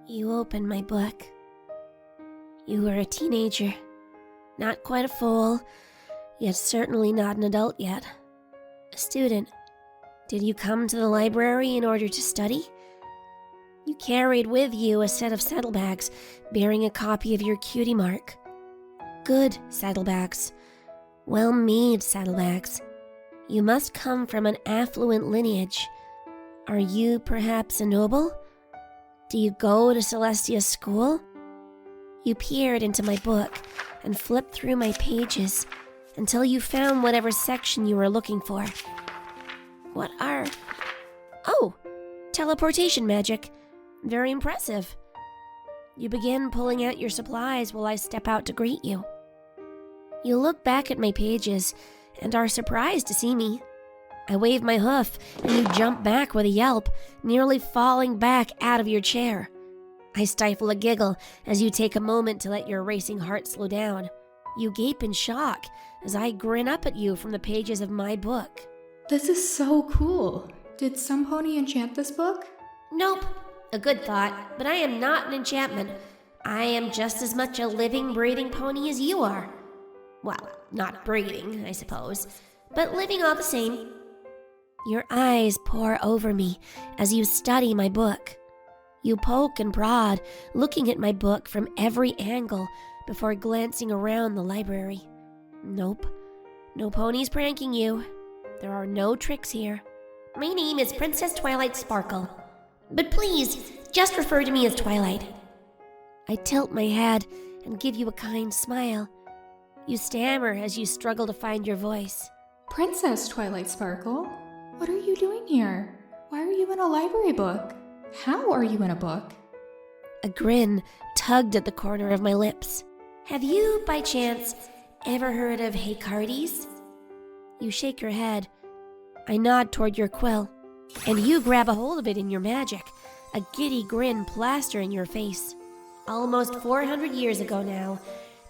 You opened my book. You were a teenager, not quite a fool, yet certainly not an adult yet. A student. Did you come to the library in order to study? You carried with you a set of saddlebags bearing a copy of your cutie mark. Good saddlebags. Well-made saddlebags. You must come from an affluent lineage. Are you perhaps a noble? Do you go to Celestia school? You peered into my book and flipped through my pages until you found whatever section you were looking for. What are... Oh, teleportation magic. Very impressive. You begin pulling out your supplies while I step out to greet you. You look back at my pages and are surprised to see me. I wave my hoof and you jump back with a yelp, nearly falling back out of your chair. I stifle a giggle as you take a moment to let your racing heart slow down. You gape in shock as I grin up at you from the pages of my book. This is so cool. Did some pony enchant this book? Nope. A good thought, but I am not an enchantment. I am just as much a living, breathing pony as you are. Well, not breathing, I suppose, but living all the same. Your eyes pour over me as you study my book. You poke and prod, looking at my book from every angle before glancing around the library. Nope. No ponies pranking you. There are no tricks here. My name is Princess Twilight Sparkle. But please, just refer to me as Twilight. I tilt my head and give you a kind smile. You stammer as you struggle to find your voice. Princess Twilight Sparkle? What are you doing here? Why are you in a library book? How are you in a book? A grin tugged at the corner of my lips. Have you, by chance, ever heard of Haycartes? You shake your head. I nod toward your quill, and you grab a hold of it in your magic, a giddy grin plastering your face. Almost 400 years ago now,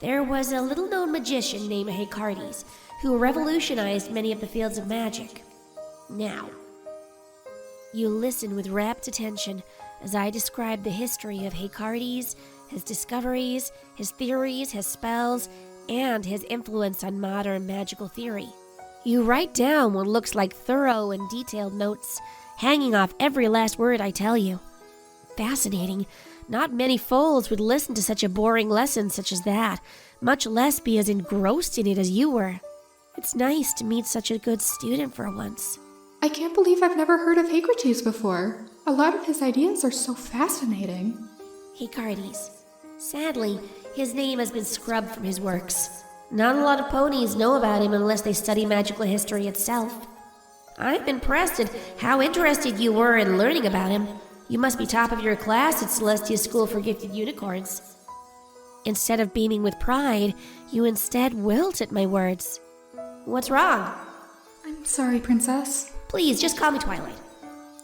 there was a little-known magician named Haycartes who revolutionized many of the fields of magic. Now, you listen with rapt attention as I describe the history of Haycartes, his discoveries, his theories, his spells, and his influence on modern magical theory. You write down what looks like thorough and detailed notes, hanging off every last word I tell you. Fascinating. Not many foals would listen to such a boring lesson such as that, much less be as engrossed in it as you were. It's nice to meet such a good student for once. I can't believe I've never heard of Haycartes before. A lot of his ideas are so fascinating. Haycartes. Sadly, his name has been scrubbed from his works. Not a lot of ponies know about him unless they study magical history itself. I'm impressed at how interested you were in learning about him. You must be top of your class at Celestia School for Gifted Unicorns. Instead of beaming with pride, you instead wilt at my words. What's wrong? I'm sorry, Princess. Please, just call me Twilight.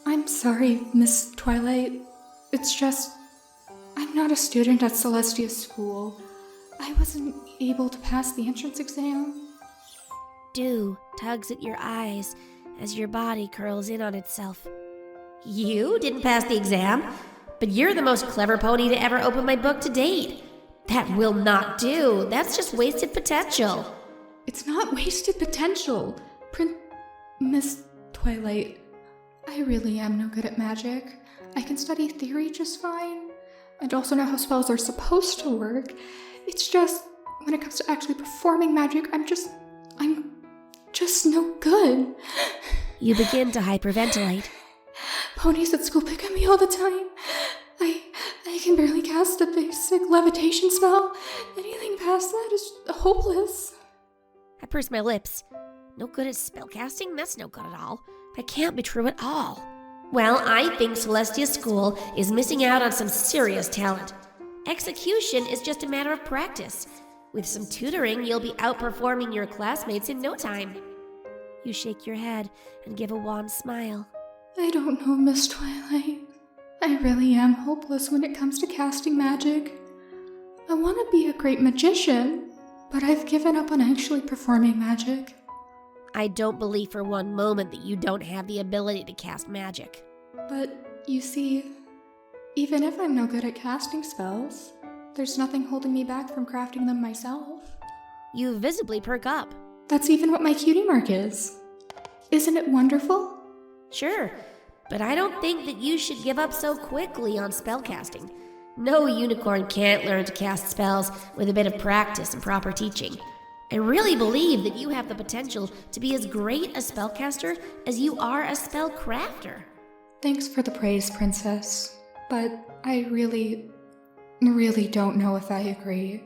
I'm sorry, Miss Twilight. It's just... I'm not a student at Celestia School. I wasn't able to pass the entrance exam. Dew tugs at your eyes as your body curls in on itself. You didn't pass the exam, but you're the most clever pony to ever open my book to date. That will not do. That's just wasted potential. It's not wasted potential. Miss Twilight, I really am no good at magic. I can study theory just fine, and also know how spells are supposed to work. It's just, when it comes to actually performing magic, I'm just no good. You begin to hyperventilate. Ponies at school pick on me all the time. I can barely cast a basic levitation spell. Anything past that is hopeless. I purse my lips. No good at spellcasting? That's no good at all. That can't be true at all. Well, I think Celestia School is missing out on some serious talent. Execution is just a matter of practice. With some tutoring, you'll be outperforming your classmates in no time. You shake your head and give a wan smile. I don't know, Miss Twilight. I really am hopeless when it comes to casting magic. I want to be a great magician, but I've given up on actually performing magic. I don't believe for one moment that you don't have the ability to cast magic. But, you see, Even if I'm no good at casting spells, there's nothing holding me back from crafting them myself. You visibly perk up. That's even what my cutie mark is. Isn't it wonderful? Sure, but I don't think that you should give up so quickly on spellcasting. No unicorn can't learn to cast spells with a bit of practice and proper teaching. I really believe that you have the potential to be as great a spellcaster as you are a spellcrafter. Thanks for the praise, Princess, but I really don't know if I agree.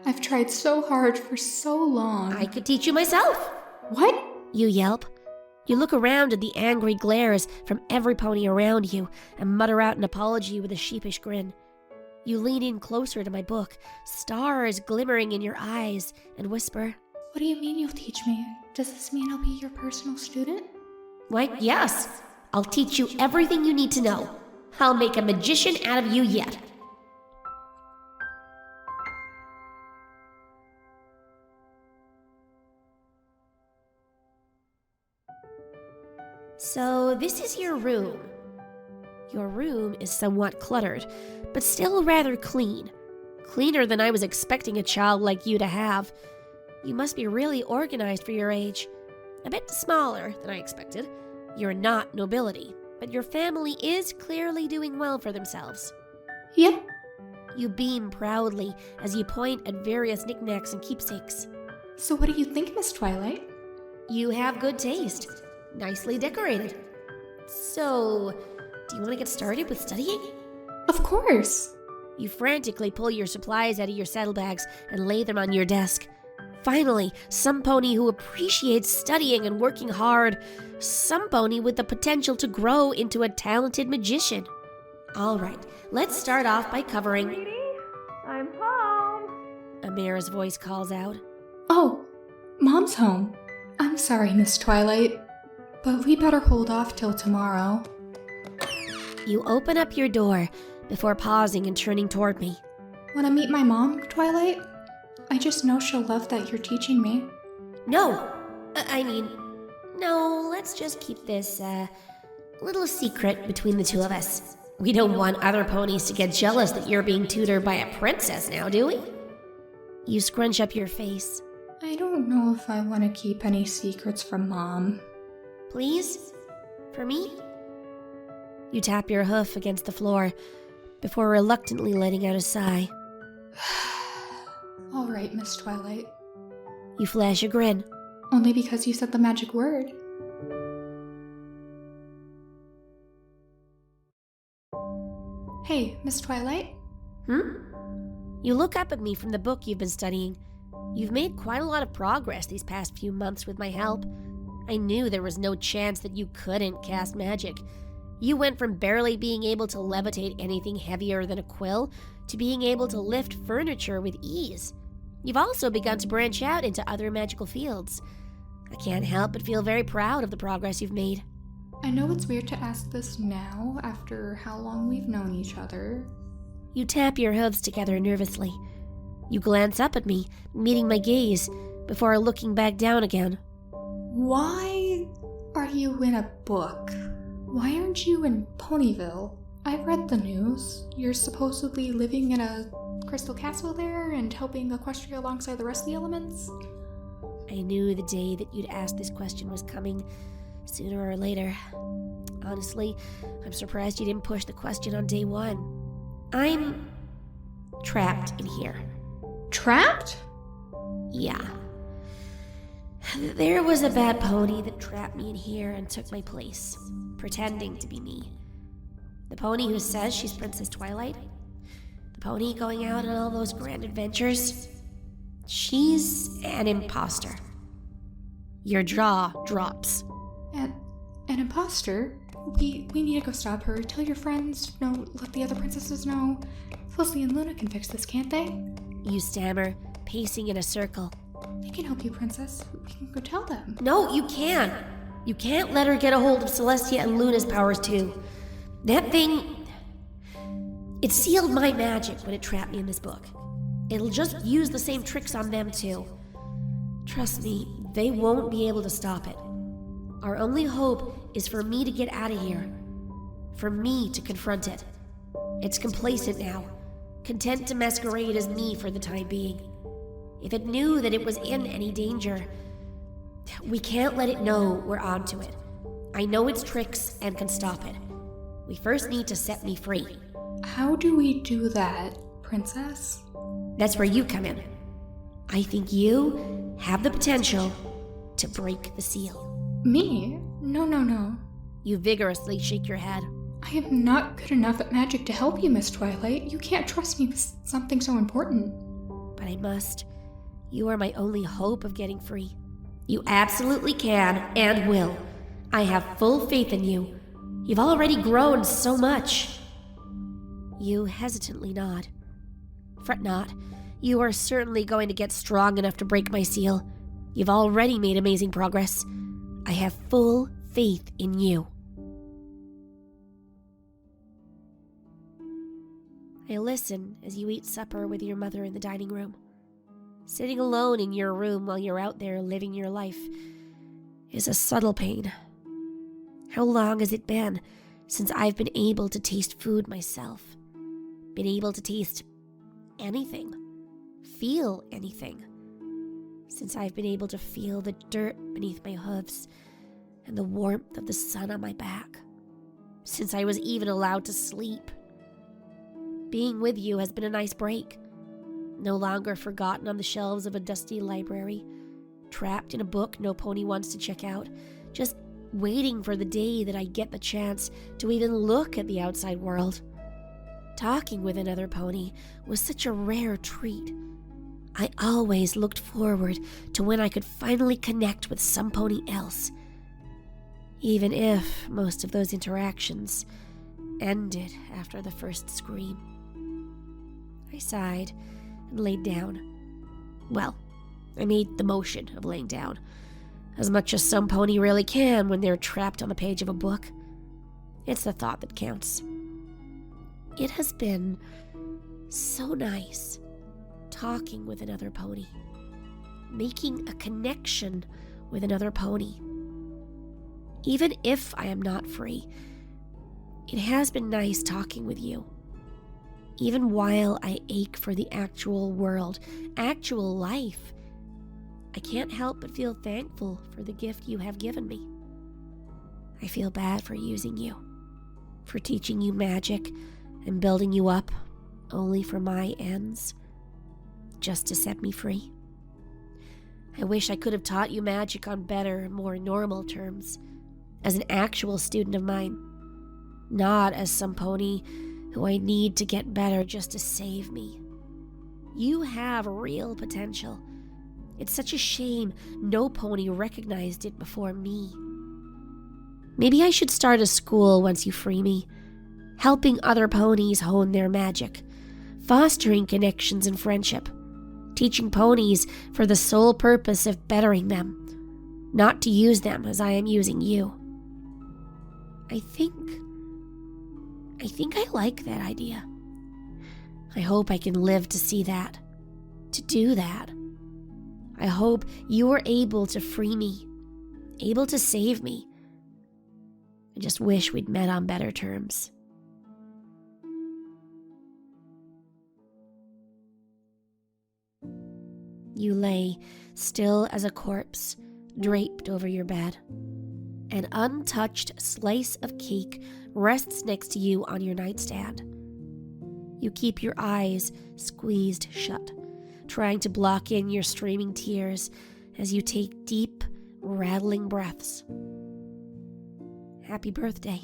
I've tried so hard for so long. I could teach you myself. What? You yelp. You look around at the angry glares from every pony around you and mutter out an apology with a sheepish grin. You lean in closer to my book, stars glimmering in your eyes, and whisper, What do you mean you'll teach me? Does this mean I'll be your personal student? Why, yes. I'll teach you everything you need to know. I'll make a magician out of you yet. So, this is your room. Your room is somewhat cluttered, but still rather clean. Cleaner than I was expecting a child like you to have. You must be really organized for your age. A bit smaller than I expected. You're not nobility, but your family is clearly doing well for themselves. Yep. You beam proudly as you point at various knickknacks and keepsakes. So what do you think, Miss Twilight? You have good taste. Nicely decorated. So, do you want to get started with studying? Of course. You frantically pull your supplies out of your saddlebags and lay them on your desk. Finally, some pony who appreciates studying and working hard. Some pony with the potential to grow into a talented magician. All right, let's start off by covering... Sweetie, I'm home. Amira's voice calls out. Oh, Mom's home. I'm sorry, Miss Twilight, but we better hold off till tomorrow. You open up your door before pausing and turning toward me. Wanna meet my mom, Twilight? I just know she'll love that you're teaching me. No, no, let's just keep this, little secret between the two of us. We don't want other ponies to get jealous that you're being tutored by a princess now, do we? You scrunch up your face. I don't know if I want to keep any secrets from Mom. Please? For me? You tap your hoof against the floor before reluctantly letting out a sigh. All right, Miss Twilight. You flash a grin. Only because you said the magic word. Hey, Miss Twilight? You look up at me from the book you've been studying. You've made quite a lot of progress these past few months with my help. I knew there was no chance that you couldn't cast magic. You went from barely being able to levitate anything heavier than a quill to being able to lift furniture with ease. You've also begun to branch out into other magical fields. I can't help but feel very proud of the progress you've made. I know it's weird to ask this now, after how long we've known each other. You tap your hooves together nervously. You glance up at me, meeting my gaze, before looking back down again. Why are you in a book? Why aren't you in Ponyville? I've read the news. You're supposedly living in a crystal castle there and helping Equestria alongside the rest of the elements? I knew the day that you'd ask this question was coming, sooner or later. Honestly, I'm surprised you didn't push the question on day one. I'm trapped in here. Trapped? Yeah. There was a bad pony that trapped me in here and took my place, pretending to be me. The pony who says she's Princess Twilight. The pony going out on all those grand adventures. She's an imposter. Your jaw drops. An imposter? We need to go stop her. Tell your friends. No, let the other princesses know. Felicity and Luna can fix this, can't they? You stammer, pacing in a circle. They can help you, Princess. We can go tell them. No, you can't. You can't let her get a hold of Celestia and Luna's powers too. That thing... It sealed my magic when it trapped me in this book. It'll just use the same tricks on them too. Trust me, they won't be able to stop it. Our only hope is for me to get out of here. For me to confront it. It's complacent now, content to masquerade as me for the time being. If it knew that it was in any danger, we can't let it know we're onto it. I know its tricks and can stop it. We first need to set me free. How do we do that, Princess? That's where you come in. I think you have the potential to break the seal. Me? No. You vigorously shake your head. I am not good enough at magic to help you, Miss Twilight. You can't trust me with something so important. But I must. You are my only hope of getting free. You absolutely can and will. I have full faith in you. You've already grown so much. You hesitantly nod. Fret not. You are certainly going to get strong enough to break my seal. You've already made amazing progress. I have full faith in you. I listen as you eat supper with your mother in the dining room. Sitting alone in your room while you're out there living your life is a subtle pain. How long has it been since I've been able to taste food myself? Been able to taste anything? Feel anything? Since I've been able to feel the dirt beneath my hooves and the warmth of the sun on my back. Since I was even allowed to sleep. Being with you has been a nice break. No longer forgotten on the shelves of a dusty library, trapped in a book no pony wants to check out, just waiting for the day that I get the chance to even look at the outside world. Talking with another pony was such a rare treat. I always looked forward to when I could finally connect with some pony else, even if most of those interactions ended after the first scream. I sighed and laid down. Well, I made the motion of laying down, as much as some pony really can when they're trapped on the page of a book. It's the thought that counts. It has been so nice talking with another pony, making a connection with another pony. Even if I am not free, it has been nice talking with you. Even while I ache for the actual world, actual life, I can't help but feel thankful for the gift you have given me. I feel bad for using you, for teaching you magic and building you up only for my ends, just to set me free. I wish I could have taught you magic on better, more normal terms, as an actual student of mine, not as some pony who I need to get better just to save me. You have real potential. It's such a shame no pony recognized it before me. Maybe I should start a school once you free me, helping other ponies hone their magic, fostering connections and friendship, teaching ponies for the sole purpose of bettering them, not to use them as I am using you. I think I like that idea. I hope I can live to see that, to do that. I hope you are able to free me, able to save me. I just wish we'd met on better terms. You lay still as a corpse, draped over your bed. An untouched slice of cake rests next to you on your nightstand. You keep your eyes squeezed shut, trying to block in your streaming tears as you take deep, rattling breaths. Happy birthday.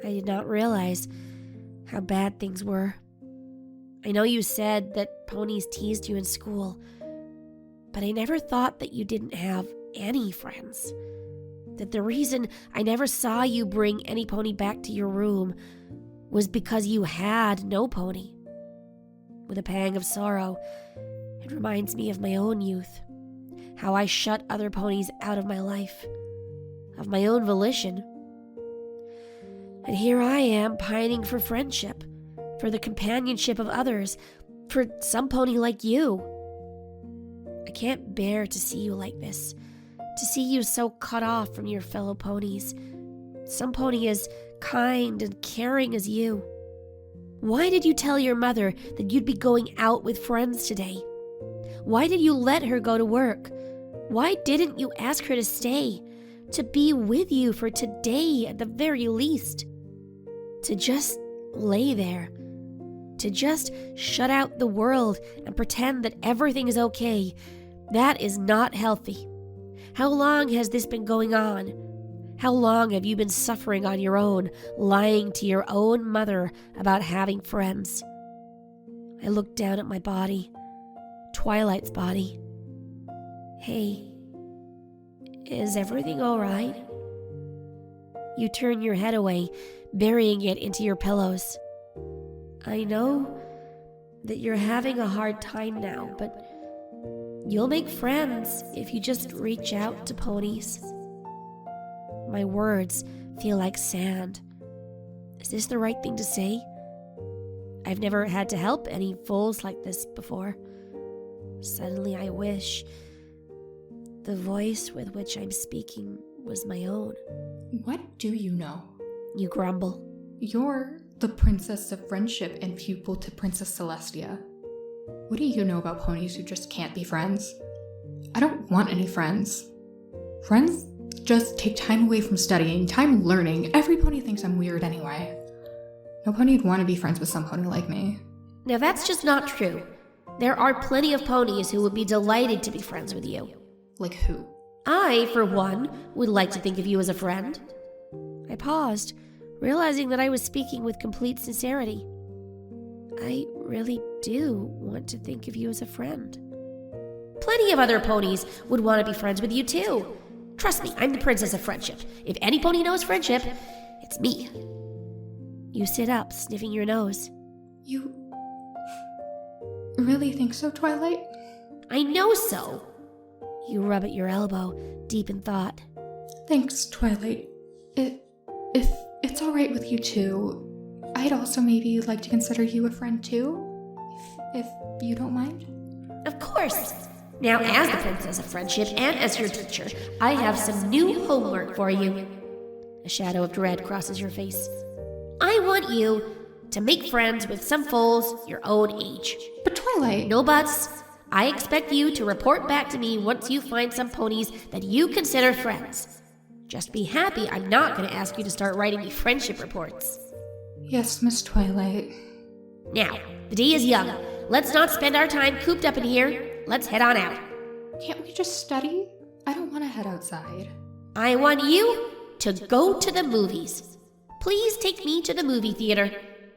I did not realize how bad things were. I know you said that ponies teased you in school, but I never thought that you didn't have any friends. That the reason I never saw you bring any pony back to your room was because you had no pony. With a pang of sorrow, it reminds me of my own youth, how I shut other ponies out of my life, of my own volition. And here I am pining for friendship, for the companionship of others, for some pony like you. I can't bear to see you like this, to see you so cut off from your fellow ponies, some pony as kind and caring as you. Why did you tell your mother that you'd be going out with friends today? Why did you let her go to work? Why didn't you ask her to stay, to be with you for today at the very least? To just lay there, to just shut out the world and pretend that everything is okay, that is not healthy. How long has this been going on? How long have you been suffering on your own, lying to your own mother about having friends? I looked down at my body, Twilight's body. Hey, is everything all right? You turn your head away, burying it into your pillows. I know that you're having a hard time now, but you'll make friends if you just reach out to ponies. My words feel like sand. Is this the right thing to say? I've never had to help any foals like this before. Suddenly I wish the voice with which I'm speaking was my own. What do you know? You grumble. You're the Princess of Friendship and pupil to Princess Celestia. What do you know about ponies who just can't be friends? I don't want any friends. Friends just take time away from studying, time learning. Every pony thinks I'm weird anyway. No pony would want to be friends with some pony like me. Now that's just not true. There are plenty of ponies who would be delighted to be friends with you. Like who? I, for one, would like to think of you as a friend. I paused, realizing that I was speaking with complete sincerity. I really do want to think of you as a friend. Plenty of other ponies would want to be friends with you too. Trust me, I'm the Princess of Friendship. If any pony knows friendship, it's me. You sit up, sniffing your nose. You really think so, Twilight? I know so. You rub at your elbow, deep in thought. Thanks, Twilight. If it's all right with you two, I'd also maybe like to consider you a friend too, if you don't mind. Of course. Now, as the Princess of Friendship and as your teacher, I have some new homework for you. A shadow of dread crosses your face. I want you to make friends with some foals your own age. But Twilight... No buts. I expect you to report back to me once you find some ponies that you consider friends. Just be happy I'm not going to ask you to start writing me friendship reports. Yes, Miss Twilight. Now, the day is young. Let's not spend our time cooped up in here. Let's head on out. Can't we just study? I don't want to head outside. I want you to go to the movies. Please take me to the movie theater.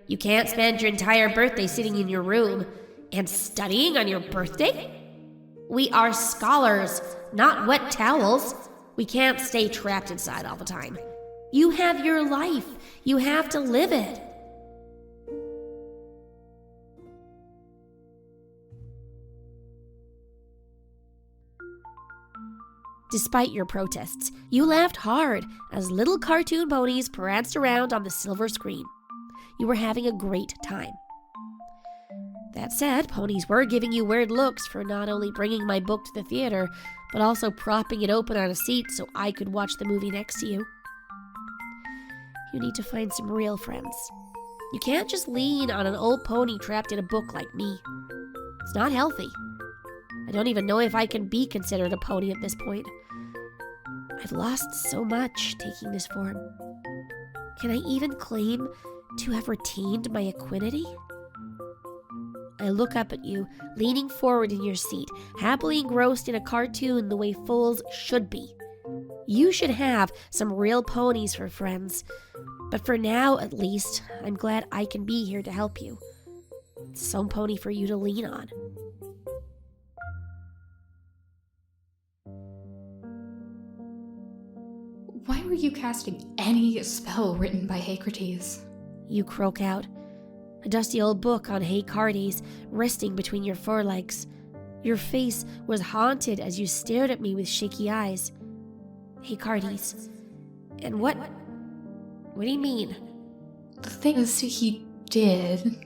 You can't spend your entire birthday sitting in your room and studying on your birthday. We are scholars, not wet towels. We can't stay trapped inside all the time. You have your life. You have to live it. Despite your protests, you laughed hard as little cartoon ponies pranced around on the silver screen. You were having a great time. That said, ponies were giving you weird looks for not only bringing my book to the theater, but also propping it open on a seat so I could watch the movie next to you. You need to find some real friends. You can't just lean on an old pony trapped in a book like me. It's not healthy. I don't even know if I can be considered a pony at this point. I've lost so much taking this form. Can I even claim to have retained my equinety? I look up at you, leaning forward in your seat, happily engrossed in a cartoon the way foals should be. You should have some real ponies for friends, but for now, at least, I'm glad I can be here to help you. Some pony for you to lean on. Why were you casting any spell written by Haycartes? You croak out, a dusty old book on Haycartes resting between your forelegs. Your face was haunted as you stared at me with shaky eyes. Haycartes. And what do you mean? The things he did.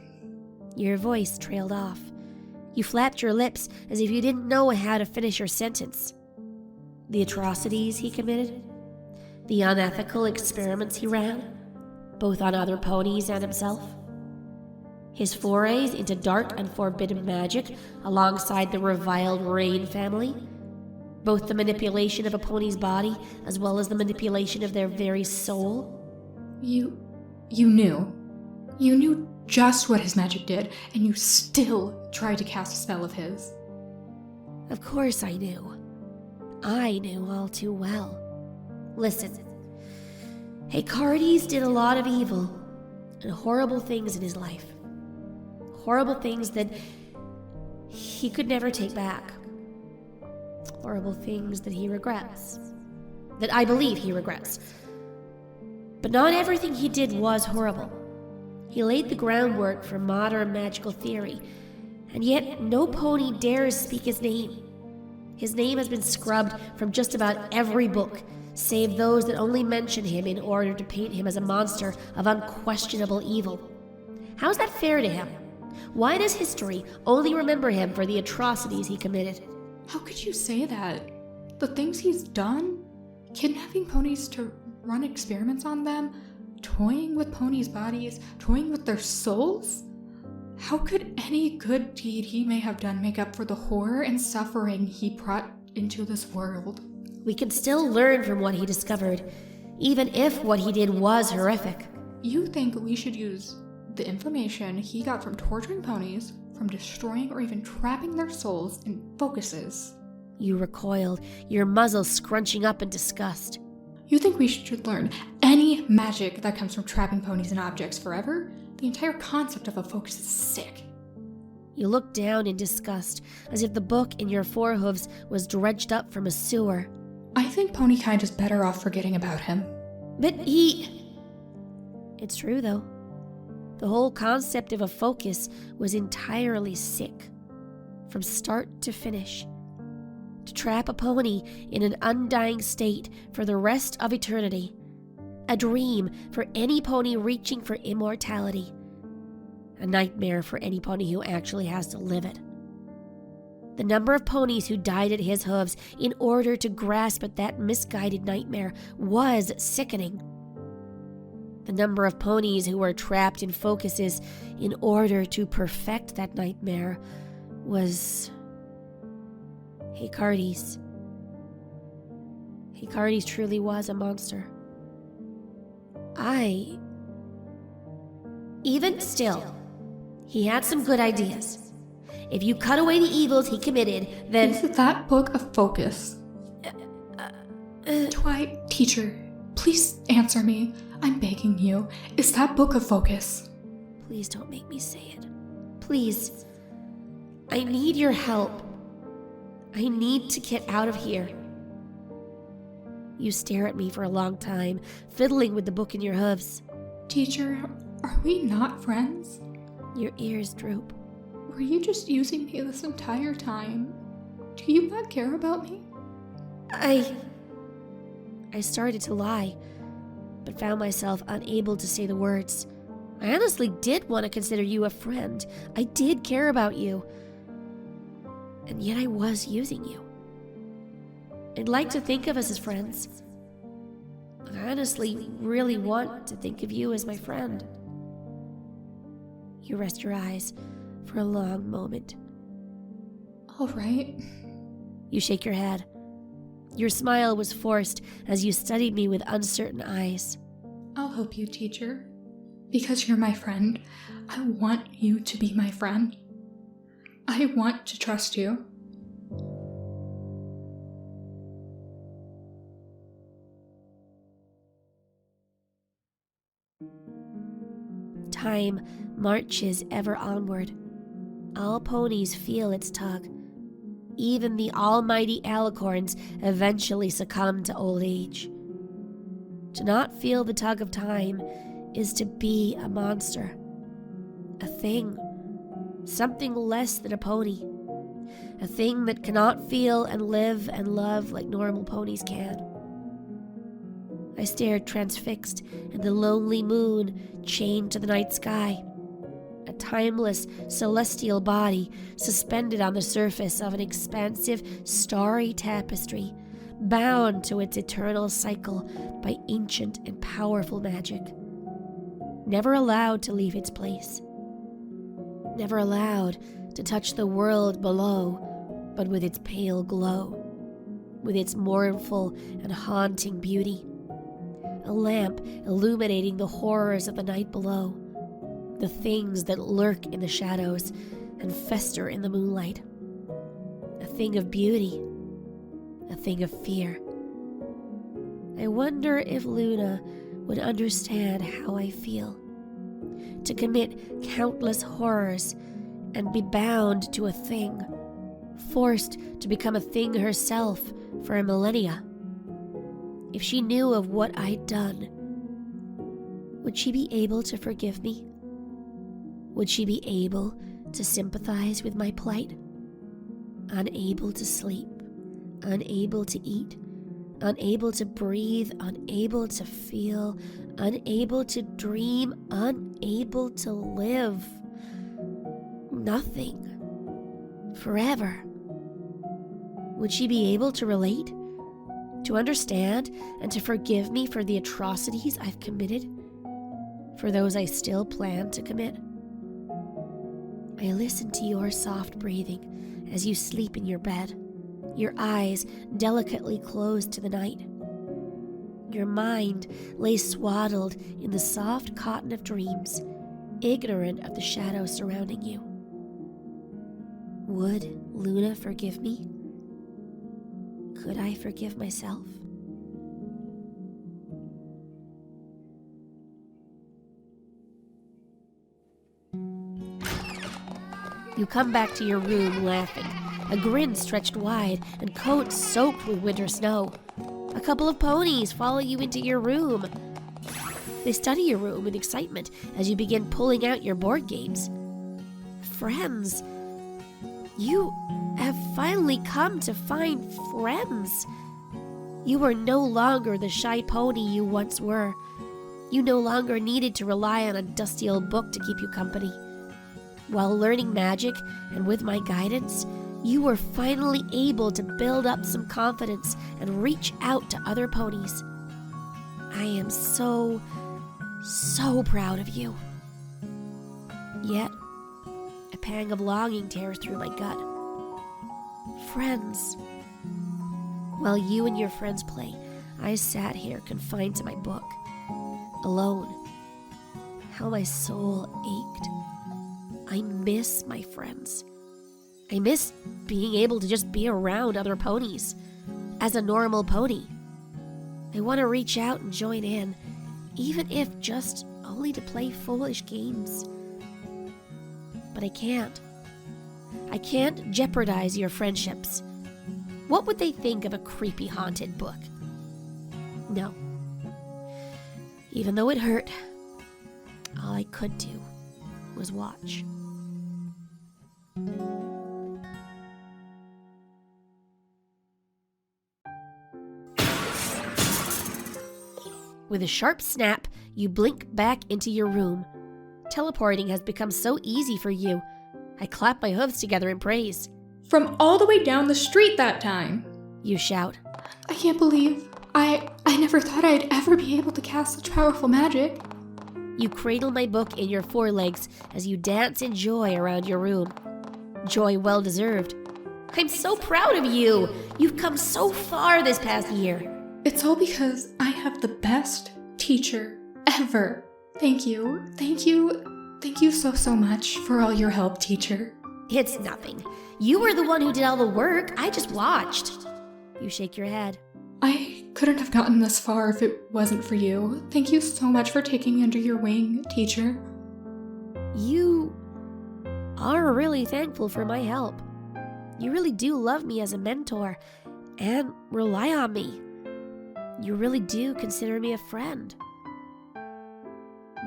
Your voice trailed off. You flapped your lips as if you didn't know how to finish your sentence. The atrocities he committed? the unethical experiments he ran, both on other ponies and himself. His forays into dark and forbidden magic alongside the reviled Rain family, both the manipulation of a pony's body as well as the manipulation of their very soul. You knew. You knew just what his magic did, and you still tried to cast a spell of his. Of course I knew. I knew all too well. Listen, Haycartes did a lot of evil and horrible things in his life. Horrible things that he could never take back. Horrible things that he regrets. That I believe he regrets. But not everything he did was horrible. He laid the groundwork for modern magical theory, and yet no pony dares speak his name. His name has been scrubbed from just about every book, save those that only mention him in order to paint him as a monster of unquestionable evil. How's that fair to him? Why does history only remember him for the atrocities he committed? How could you say that? The things he's done? Kidnapping ponies to run experiments on them? Toying with ponies' bodies? Toying with their souls? How could any good deed he may have done make up for the horror and suffering he brought into this world? We can still learn from what he discovered, even if what he did was horrific. You think we should use the information he got from torturing ponies, from destroying or even trapping their souls in focuses? You recoiled, your muzzle scrunching up in disgust. You think we should learn any magic that comes from trapping ponies in objects forever? The entire concept of a focus is sick. You looked down in disgust, as if the book in your forehooves was dredged up from a sewer. I think ponykind is better off forgetting about him. But It's true, though. The whole concept of a focus was entirely sick, from start to finish. To trap a pony in an undying state for the rest of eternity. A dream for any pony reaching for immortality. A nightmare for any pony who actually has to live it. The number of ponies who died at his hooves in order to grasp at that misguided nightmare was sickening. The number of ponies who were trapped in focuses in order to perfect that nightmare was Haycartes. Haycartes truly was a monster. Even still, he had some good ideas. If you cut away the evils he committed, then... Is that book a focus? Teacher, please answer me. I'm begging you. Is that book a focus? Please don't make me say it. Please. I need your help. I need to get out of here. You stare at me for a long time, fiddling with the book in your hooves. Teacher, are we not friends? Your ears droop. Were you just using me this entire time? Do you not care about me? I started to lie, but found myself unable to say the words. I honestly did want to consider you a friend. I did care about you. And yet I was using you. I'd like to think of us as friends. I honestly really want to think of you as my friend. You rest your eyes for a long moment. All right. You shake your head. Your smile was forced as you studied me with uncertain eyes. I'll help you, teacher. Because you're my friend, I want you to be my friend. I want to trust you. Time marches ever onward. All ponies feel its tug. Even the almighty alicorns eventually succumb to old age. To not feel the tug of time is to be a monster. A thing. Something less than a pony. A thing that cannot feel and live and love like normal ponies can. I stared transfixed at the lonely moon chained to the night sky. A timeless, celestial body suspended on the surface of an expansive, starry tapestry, bound to its eternal cycle by ancient and powerful magic, never allowed to leave its place, never allowed to touch the world below, but with its pale glow, with its mournful and haunting beauty, a lamp illuminating the horrors of the night below, the things that lurk in the shadows and fester in the moonlight, a thing of beauty, a thing of fear. I wonder if Luna would understand how I feel, to commit countless horrors and be bound to a thing, forced to become a thing herself for a millennia. If she knew of what I'd done, would she be able to forgive me? Would she be able to sympathize with my plight? Unable to sleep, unable to eat, unable to breathe, unable to feel, unable to dream, unable to live. Nothing. Forever. Would she be able to relate? To understand and to forgive me for the atrocities I've committed? For those I still plan to commit? I listen to your soft breathing as you sleep in your bed, your eyes delicately closed to the night. Your mind lay swaddled in the soft cotton of dreams, ignorant of the shadows surrounding you. Would Luna forgive me? Could I forgive myself? You come back to your room laughing, a grin stretched wide and coat soaked with winter snow. A couple of ponies follow you into your room. They study your room with excitement as you begin pulling out your board games. Friends. You have finally come to find friends. You are no longer the shy pony you once were. You no longer needed to rely on a dusty old book to keep you company. While learning magic and with my guidance, you were finally able to build up some confidence and reach out to other ponies. I am so proud of you. Yet, a pang of longing tears through my gut. Friends. While you and your friends play, I sat here confined to my book, alone. How my soul ached. I miss my friends. I miss being able to just be around other ponies, as a normal pony. I want to reach out and join in, even if just only to play foolish games. But I can't. I can't jeopardize your friendships. What would they think of a creepy haunted book? No. Even though it hurt, all I could do was watch. With a sharp snap, you blink back into your room. Teleporting has become so easy for you. I clap my hooves together in praise. From all the way down the street that time, You shout. I can't believe I never thought I'd ever be able to cast such powerful magic. You cradle my book in your forelegs as you dance in joy around your room. Joy well deserved. I'm so proud of you. You've come so far this past year. It's all because I have the best teacher ever. Thank you. Thank you so much for all your help, teacher. It's nothing. You were the one who did all the work. I just watched. You shake your head. I couldn't have gotten this far if it wasn't for you. Thank you so much for taking me under your wing, teacher. You are really thankful for my help. You really do love me as a mentor and rely on me. You really do consider me a friend.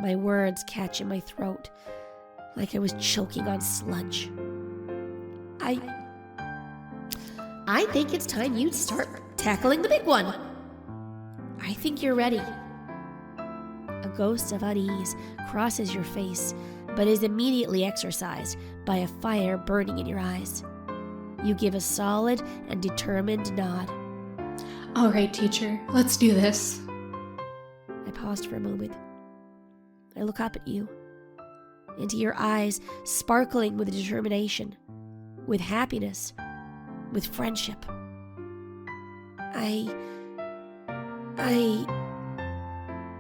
My words catch in my throat like I was choking on sludge. I think it's time you start tackling the big one. I think you're ready. A ghost of unease crosses your face, but is immediately exorcised by a fire burning in your eyes. You give a solid and determined nod. All right, teacher, let's do this. I paused for a moment. I look up at you, into your eyes sparkling with determination, with happiness, with friendship.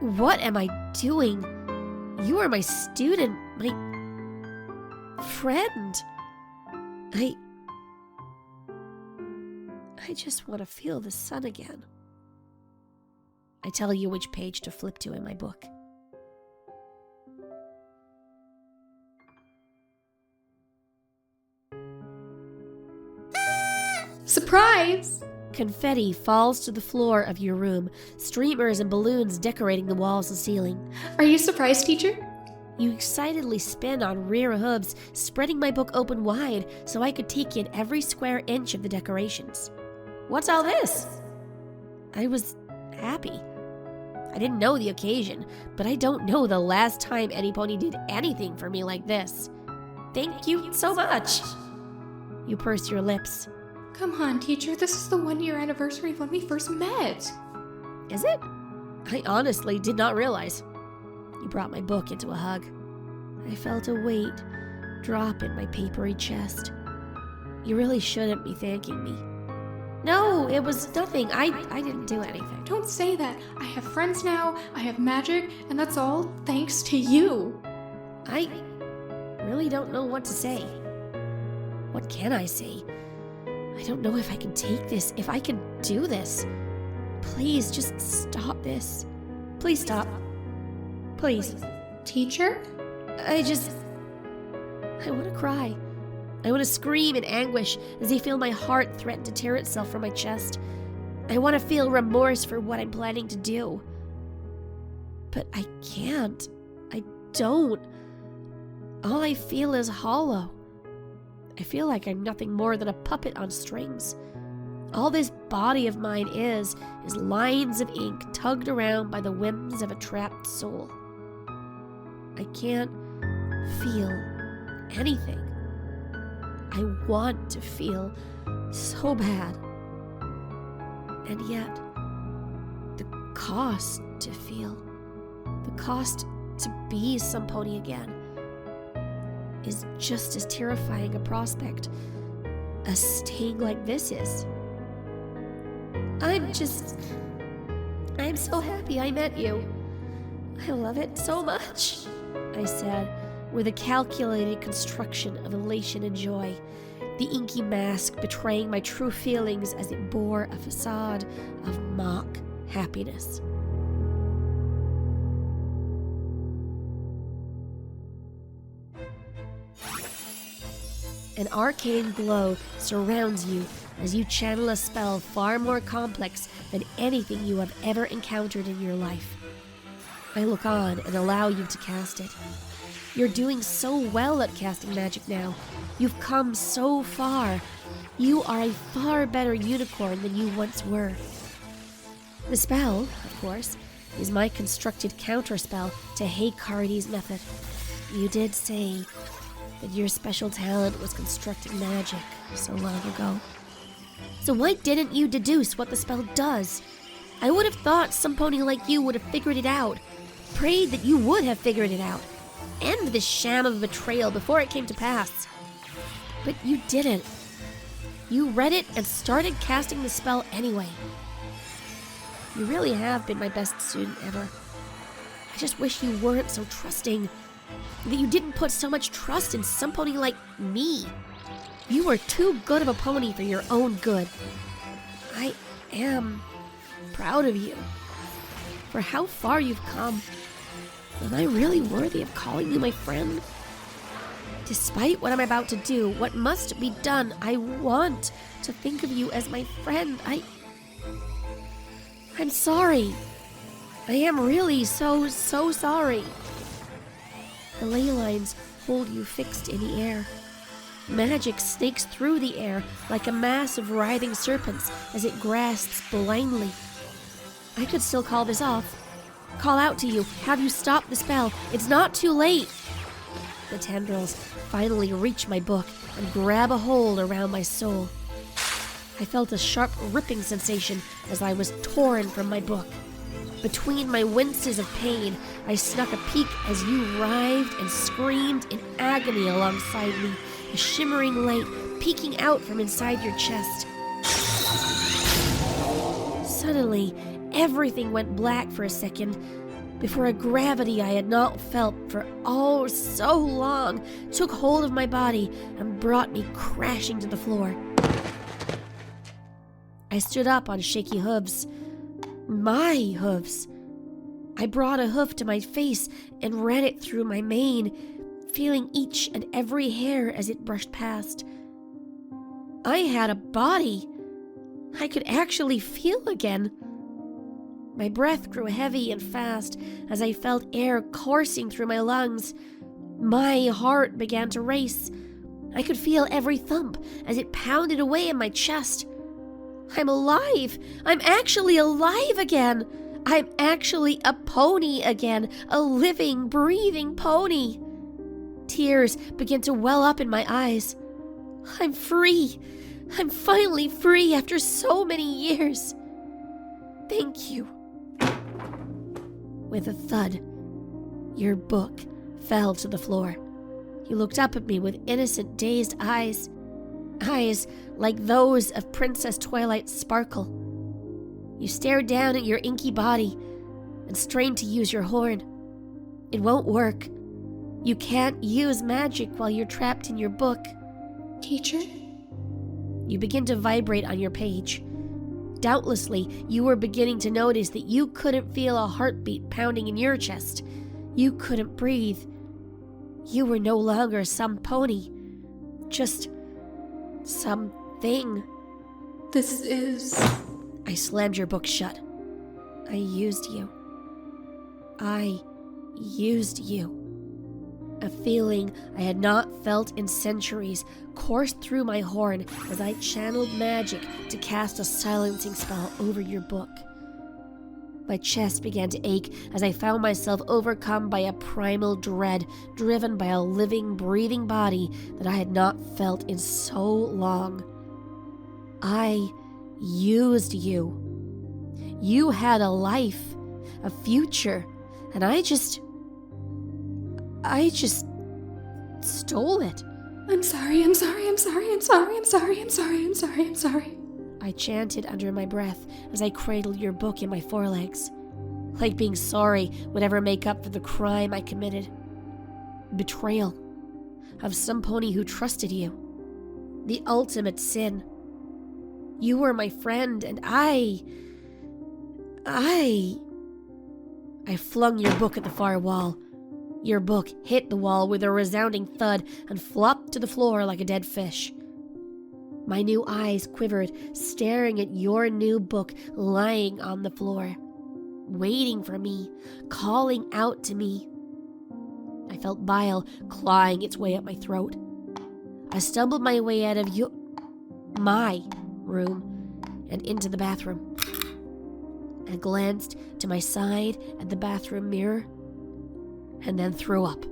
What am I doing? You are my student, my friend. I just want to feel the sun again. I tell you which page to flip to in my book. Surprise! Confetti falls to the floor of your room, streamers and balloons decorating the walls and ceiling. Are you surprised, teacher? You excitedly spin on rear hooves, spreading my book open wide so I could take in every square inch of the decorations. What's all this? I was happy. I didn't know the occasion, but I don't know the last time any pony did anything for me like this. Thank you so much. You purse your lips. Come on, teacher, this is the 1-year anniversary of when we first met. Is it? I honestly did not realize. You brought my book into a hug. I felt a weight drop in my papery chest. You really shouldn't be thanking me. No, it was nothing. I didn't do anything. Don't say that. I have friends now, I have magic, and that's all thanks to you. I really don't know what to say. What can I say? I don't know if I can take this, if I can do this. Please, just stop this. Please stop. Please. Teacher? I want to cry. I want to scream in anguish as I feel my heart threaten to tear itself from my chest. I want to feel remorse for what I'm planning to do. But I can't. I don't. All I feel is hollow. I feel like I'm nothing more than a puppet on strings. All this body of mine is lines of ink tugged around by the whims of a trapped soul. I can't feel anything. I want to feel so bad. And yet, the cost to feel, the cost to be some pony again, is just as terrifying a prospect as staying like this is. I'm so happy I met you. I love it so much, I said, with a calculated construction of elation and joy, the inky mask betraying my true feelings as it bore a facade of mock happiness. An arcane glow surrounds you as you channel a spell far more complex than anything you have ever encountered in your life. I look on and allow you to cast it. You're doing so well at casting magic now. You've come so far. You are a far better unicorn than you once were. The spell, of course, is my constructed counterspell to Haycartes' method. You did say that your special talent was constructing magic so long ago. So why didn't you deduce what the spell does? I would have thought some pony like you would have figured it out. Prayed that you would have figured it out. End this sham of betrayal before it came to pass. But you didn't. You read it and started casting the spell anyway. You really have been my best student ever. I just wish you weren't so trusting. That you didn't put so much trust in some pony like me. You are too good of a pony for your own good. I am proud of you for how far you've come. Am I really worthy of calling you my friend? Despite what I'm about to do, what must be done, I want to think of you as my friend. I'm sorry. I am really so sorry. The ley lines hold you fixed in the air. Magic snakes through the air like a mass of writhing serpents as it grasps blindly. I could still call this off. Call out to you, have you stop the spell. It's not too late. The tendrils finally reach my book and grab a hold around my soul. I felt a sharp ripping sensation as I was torn from my book. Between my winces of pain, I snuck a peek as you writhed and screamed in agony alongside me, a shimmering light peeking out from inside your chest. Suddenly, everything went black for a second, before a gravity I had not felt for oh so long took hold of my body and brought me crashing to the floor. I stood up on shaky hooves. My hooves. I brought a hoof to my face and ran it through my mane, feeling each and every hair as it brushed past. I had a body. I could actually feel again. My breath grew heavy and fast as I felt air coursing through my lungs. My heart began to race. I could feel every thump as it pounded away in my chest. I'm alive! I'm actually alive again! I'm actually a pony again, a living, breathing pony! Tears began to well up in my eyes. I'm free! I'm finally free after so many years! Thank you. With a thud, your book fell to the floor. You looked up at me with innocent, dazed eyes. Eyes like those of Princess Twilight Sparkle. You stared down at your inky body and strained to use your horn. It won't work. You can't use magic while you're trapped in your book. Teacher? You begin to vibrate on your page. Doubtlessly, you were beginning to notice that you couldn't feel a heartbeat pounding in your chest. You couldn't breathe. You were no longer some pony. Just something. This is... I slammed your book shut. I used you. I used you. A feeling I had not felt in centuries coursed through my horn as I channeled magic to cast a silencing spell over your book. My chest began to ache as I found myself overcome by a primal dread driven by a living, breathing body that I had not felt in so long. I used you. You had a life, a future, and I just stole it. I'm sorry. I chanted under my breath as I cradled your book in my forelegs. Like being sorry would ever make up for the crime I committed. Betrayal of some pony who trusted you. The ultimate sin. You were my friend, and I flung your book at the far wall. Your book hit the wall with a resounding thud and flopped to the floor like a dead fish. My new eyes quivered, staring at your new book lying on the floor, waiting for me, calling out to me. I felt bile clawing its way up my throat. I stumbled my way out of my room and into the bathroom. I glanced to my side at the bathroom mirror and then threw up.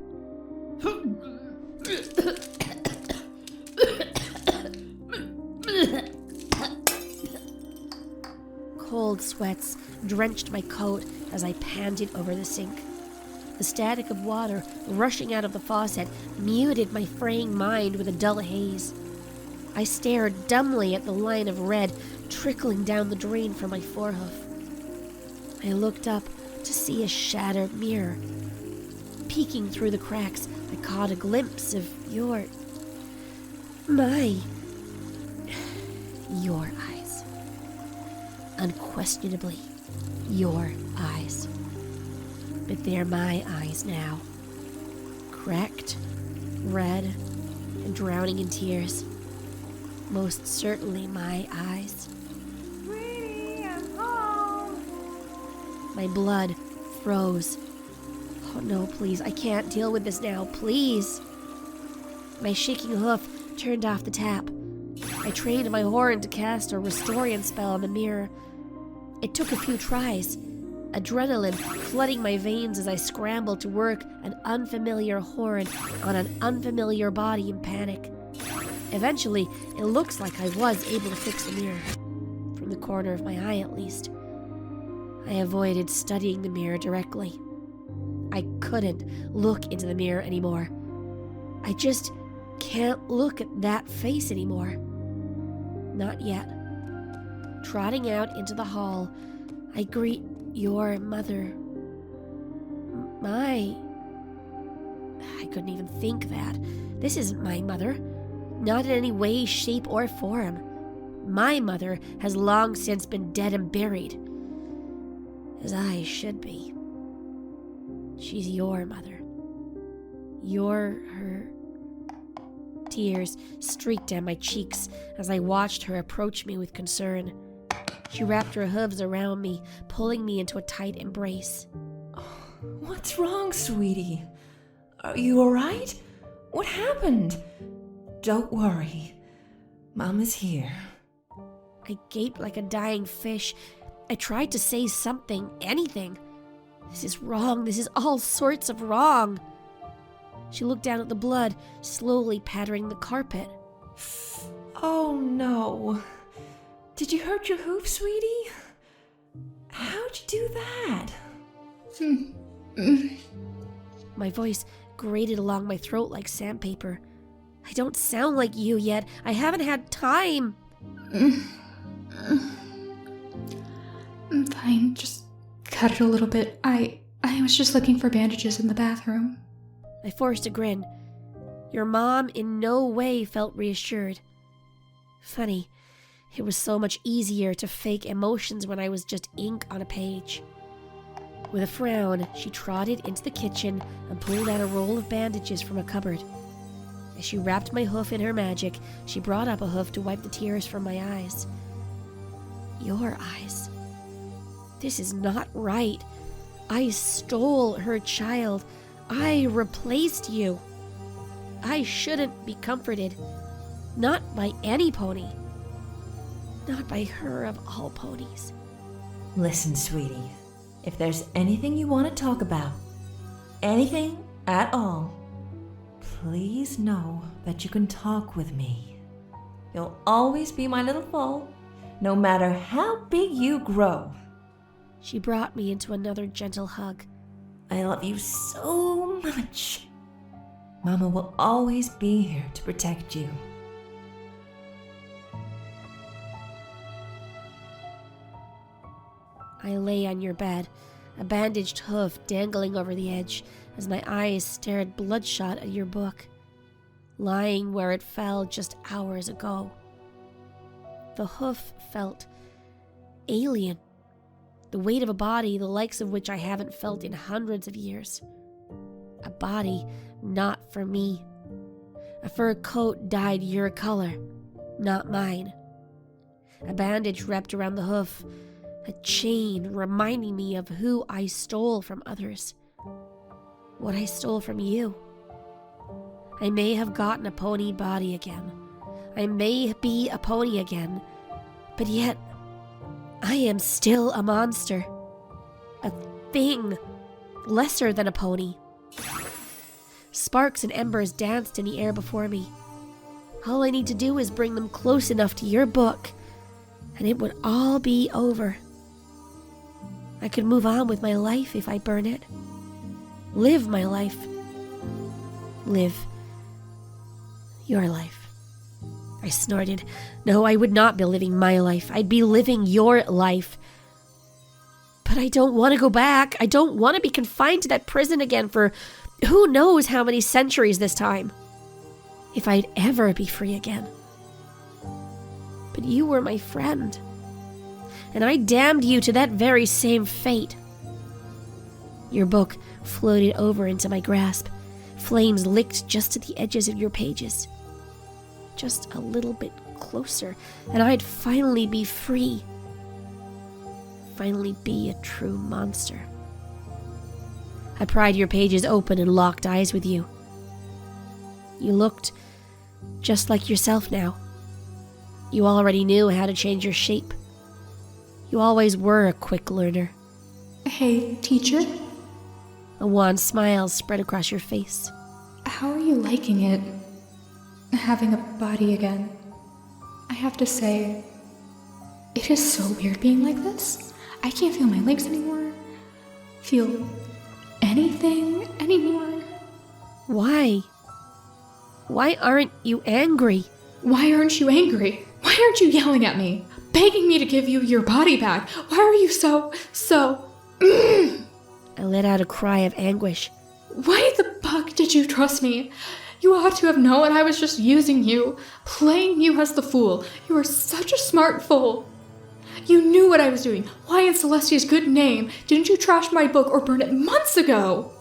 Cold sweats drenched my coat as I panted over the sink. The static of water rushing out of the faucet muted my fraying mind with a dull haze. I stared dumbly at the line of red trickling down the drain from my forehoof. I looked up to see a shattered mirror. Peeking through the cracks, I caught a glimpse of your eyes. Unquestionably, your eyes. But they're my eyes now. Cracked, red, and drowning in tears. Most certainly my eyes. Sweetie, I'm home. My blood froze. Oh no, please, I can't deal with this now, please. My shaking hoof turned off the tap. I trained my horn to cast a Restorian spell on the mirror. It took a few tries, adrenaline flooding my veins as I scrambled to work an unfamiliar horn on an unfamiliar body in panic. Eventually, it looks like I was able to fix the mirror. From the corner of my eye, at least. I avoided studying the mirror directly. I couldn't look into the mirror anymore. I just can't look at that face anymore. Not yet. Trotting out into the hall, I greet your mother. I couldn't even think that. This isn't my mother. Not in any way, shape, or form. My mother has long since been dead and buried. As I should be. She's your mother. You're her. Tears streaked down my cheeks as I watched her approach me with concern. She wrapped her hooves around me, pulling me into a tight embrace. What's wrong, sweetie? Are you alright? What happened? Don't worry. Mama's here. I gaped like a dying fish. I tried to say something, anything. This is wrong. This is all sorts of wrong. She looked down at the blood, slowly pattering the carpet. Oh no. Did you hurt your hoof, sweetie? How'd you do that? My voice grated along my throat like sandpaper. I don't sound like you yet. I haven't had time. I'm fine. Just cut it a little bit. I was just looking for bandages in the bathroom. I forced a grin. Your mom in no way felt reassured. Funny, it was so much easier to fake emotions when I was just ink on a page. With a frown, she trotted into the kitchen and pulled out a roll of bandages from a cupboard. As she wrapped my hoof in her magic, she brought up a hoof to wipe the tears from my eyes. Your eyes. This is not right. I stole her child. I replaced you. I shouldn't be comforted. Not by any pony. Not by her of all ponies. Listen, sweetie. If there's anything you want to talk about, anything at all, please know that you can talk with me. You'll always be my little foal, no matter how big you grow. She brought me into another gentle hug. I love you so much. Mama will always be here to protect you. I lay on your bed, a bandaged hoof dangling over the edge as my eyes stared bloodshot at your book, lying where it fell just hours ago. The hoof felt alien, the weight of a body the likes of which I haven't felt in hundreds of years. A body not for me. A fur coat dyed your color, not mine. A bandage wrapped around the hoof, a chain reminding me of who I stole from others. What I stole from you. I may have gotten a pony body again. I may be a pony again. But yet, I am still a monster. A thing lesser than a pony. Sparks and embers danced in the air before me. All I need to do is bring them close enough to your book, and it would all be over. I could move on with my life if I burn it. Live my life. Live your life. I snorted. No, I would not be living my life. I'd be living your life. But I don't want to go back. I don't want to be confined to that prison again for who knows how many centuries this time. If I'd ever be free again. But you were my friend. And I damned you to that very same fate. Your book floated over into my grasp. Flames licked just to the edges of your pages. Just a little bit closer, and I'd finally be free. Finally be a true monster. I pried your pages open and locked eyes with you. You looked just like yourself now. You already knew how to change your shape. You always were a quick learner. Hey, teacher? A wan smile spread across your face. How are you liking it? having a body again. I have to say, it is so weird being like this. I can't feel my legs anymore, feel anything anymore. Why? Why aren't you angry? Why aren't you angry? Why aren't you yelling at me? Begging me to give you your body back? Why are you so... I let out a cry of anguish. Why the fuck did you trust me? You ought to have known I was just using you, playing you as the fool. You are such a smart fool. You knew what I was doing. Why, in Celestia's good name, didn't you trash my book or burn it months ago?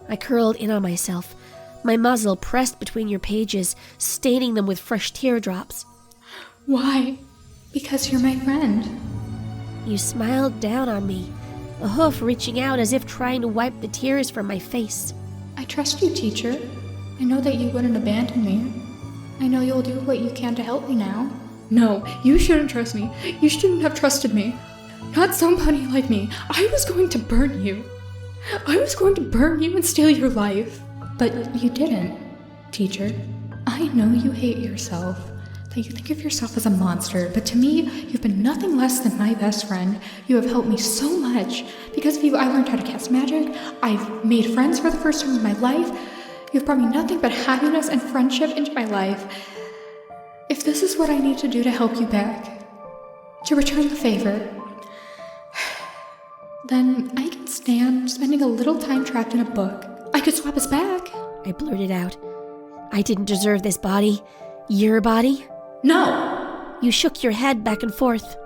I curled in on myself, my muzzle pressed between your pages, staining them with fresh teardrops. Why? Because you're my friend. You smiled down on me, a hoof reaching out as if trying to wipe the tears from my face. I trust you, teacher. I know that you wouldn't abandon me. I know you'll do what you can to help me now. No, you shouldn't trust me. You shouldn't have trusted me. Not somebody like me. I was going to burn you. I was going to burn you and steal your life. But you didn't, teacher. I know you hate yourself, that you think of yourself as a monster, but to me, you've been nothing less than my best friend. You have helped me so much. Because of you, I learned how to cast magic. I've made friends for the first time in my life. You've brought me nothing but happiness and friendship into my life. If this is what I need to do to help you back, to return the favor, then I can stand spending a little time trapped in a book. I could swap us back. I blurted out. I didn't deserve this body. Your body? No! You shook your head back and forth.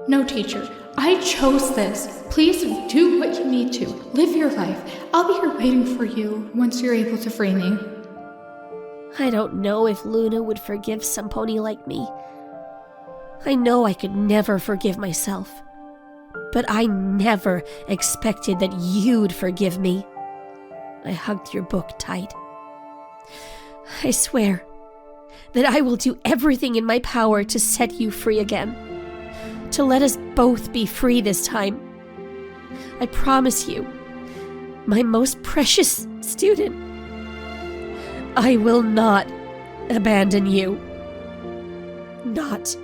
No, teacher. I chose this. Please do what you need to. Live your life. I'll be here waiting for you once you're able to free me. I don't know if Luna would forgive some pony like me. I know I could never forgive myself. But I never expected that you'd forgive me. I hugged your book tight. I swear that I will do everything in my power to set you free again. To let us both be free this time. I promise you, my most precious student, I will not abandon you. Not